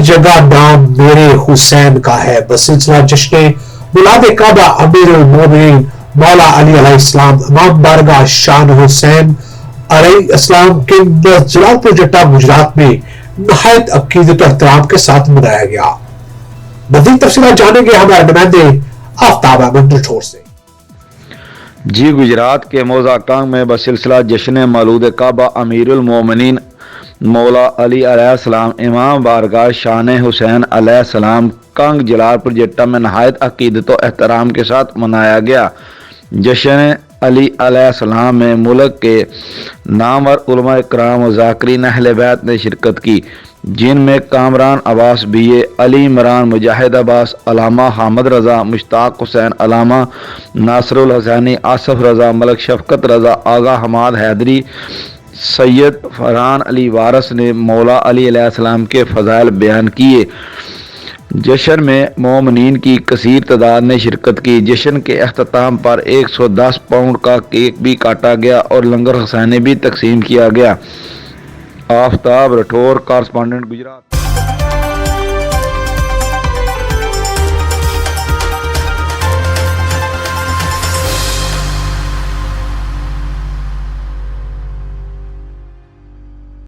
जगह नाम मेरे हुसैन का है। बसिलसिला जश्न मिलाद काबा अमीरुल मोमिनीन मौला अली अलैहिस्सलाम इमाम बारगाह शान हुसैन अलैहिस्सलाम के जलालपुर जट्टा गुजरात में नहायत अकीदत और एहतराम के साथ मनाया गया। मज़ीद तफसीलात जानेंगे हमारे नुमाइंदे आफ्ताब अहमद राठौर से। जी, गुजरात के मौज़ा कांग में बसिलसिला जश्न मौलूद काबा अमीरुल मोमिनीन मौला अली अलैहिस्सलाम इमाम बारगाह शान हुसैन अलैहिस्सलाम कांग जलालपुर जट्टा में नहायत अकीदत और एहतराम के साथ मनाया गया। जश्न अली अलैहिस्सलाम में मुल्क के नामवर उलमा इकराम और ज़ाकिरीन अहले बैत ने शिरकत की, जिनमें कामरान अब्बास बीए, अली इमरान, मुजाहिद अब्बास, अलामा हामिद रज़ा, मुश्ताक हुसैन, अलामा नासरुल हुसैनी, आसफ रज़ा, मलक शफकत रज़ा, आगा हमाद हैदरी, सैयद फरहान अली वारस ने मौला अली अलैहिस्सलाम के फ़ज़ाइल बयान किए। जश्न में मोमिनीन की कसीर तादाद ने शिरकत की। जश्न के अख्ताम पर 110 पाउंड का केक भी काटा गया और लंगर खजाने भी तकसीम किया गया। आफ्ताब राठौर, कॉरस्पॉन्डेंट, गुजरात।